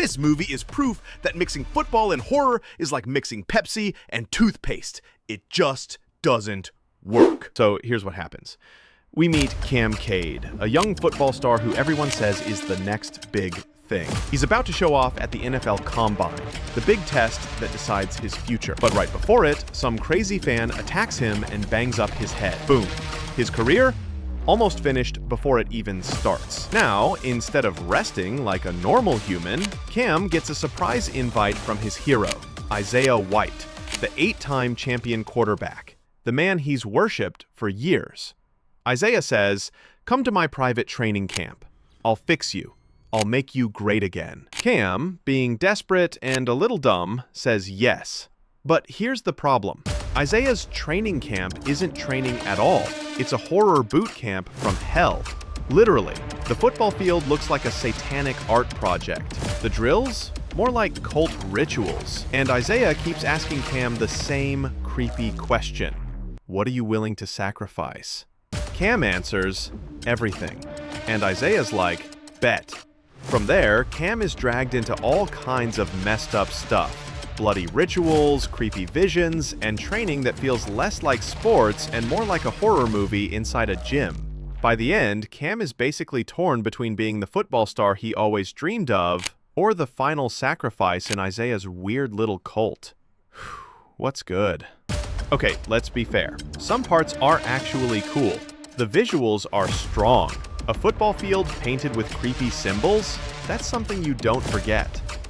This movie is proof that mixing football and horror is like mixing Pepsi and toothpaste. It just doesn't work. So here's what happens. We meet Cam Cade, a young football star who everyone says is the next big thing. He's about to show off at the NFL Combine, the big test that decides his future. But right before it, some crazy fan attacks him and bangs up his head. Boom. His career? Almost finished before it even starts. Now, instead of resting like a normal human, Cam gets a surprise invite from his hero, Isaiah White, the 8-time champion quarterback, the man he's worshipped for years. Isaiah says, "Come to my private training camp. I'll fix you. I'll make you great again." Cam, being desperate and a little dumb, says yes. But here's the problem. Isaiah's training camp isn't training at all. It's a horror boot camp from hell. Literally, the football field looks like a satanic art project. The drills? More like cult rituals. And Isaiah keeps asking Cam the same creepy question. What are you willing to sacrifice? Cam answers, everything. And Isaiah's like, bet. From there, Cam is dragged into all kinds of messed up stuff. Bloody rituals, creepy visions, and training that feels less like sports and more like a horror movie inside a gym. By the end, Cam is basically torn between being the football star he always dreamed of or the final sacrifice in Isaiah's weird little cult. What's good? Okay, let's be fair. Some parts are actually cool. The visuals are strong. A football field painted with creepy symbols? That's something you don't forget.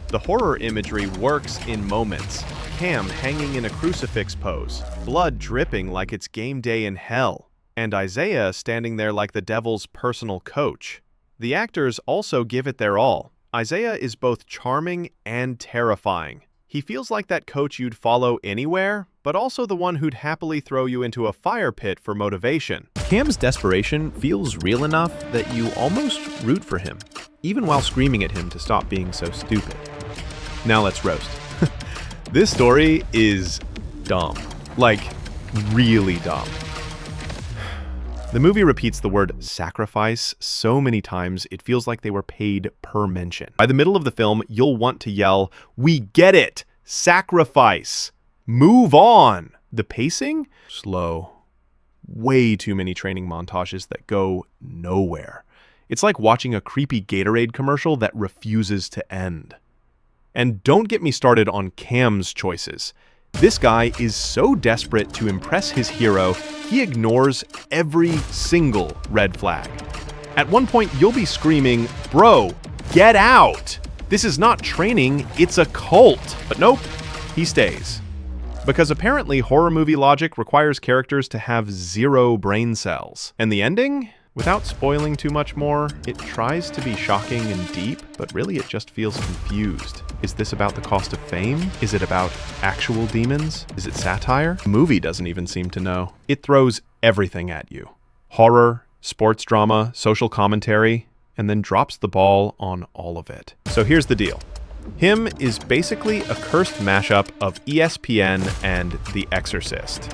The horror imagery works in moments. Cam hanging in a crucifix pose, blood dripping like it's game day in hell, and Isaiah standing there like the devil's personal coach. The actors also give it their all. Isaiah is both charming and terrifying. He feels like that coach you'd follow anywhere, but also the one who'd happily throw you into a fire pit for motivation. Cam's desperation feels real enough that you almost root for him, even while screaming at him to stop being so stupid. Now let's roast. This story is dumb. Like, really dumb. The movie repeats the word sacrifice so many times it feels like they were paid per mention. By the middle of the film, you'll want to yell, "We get it! Sacrifice! Move on!" The pacing? Slow. Way too many training montages that go nowhere. It's like watching a creepy Gatorade commercial that refuses to end. And don't get me started on Cam's choices. This guy is so desperate to impress his hero, he ignores every single red flag. At one point, you'll be screaming, "Bro, get out! This is not training, it's a cult." But nope, he stays. Because apparently horror movie logic requires characters to have 0 brain cells. And the ending? Without spoiling too much more, it tries to be shocking and deep, but really it just feels confused. Is this about the cost of fame? Is it about actual demons? Is it satire? The movie doesn't even seem to know. It throws everything at you. Horror, sports drama, social commentary, and then drops the ball on all of it. So here's the deal. Him is basically a cursed mashup of ESPN and The Exorcist.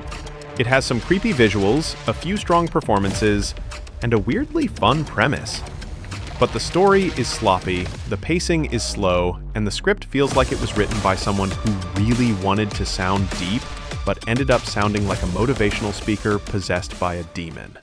It has some creepy visuals, a few strong performances, and a weirdly fun premise. But the story is sloppy, the pacing is slow, and the script feels like it was written by someone who really wanted to sound deep, but ended up sounding like a motivational speaker possessed by a demon.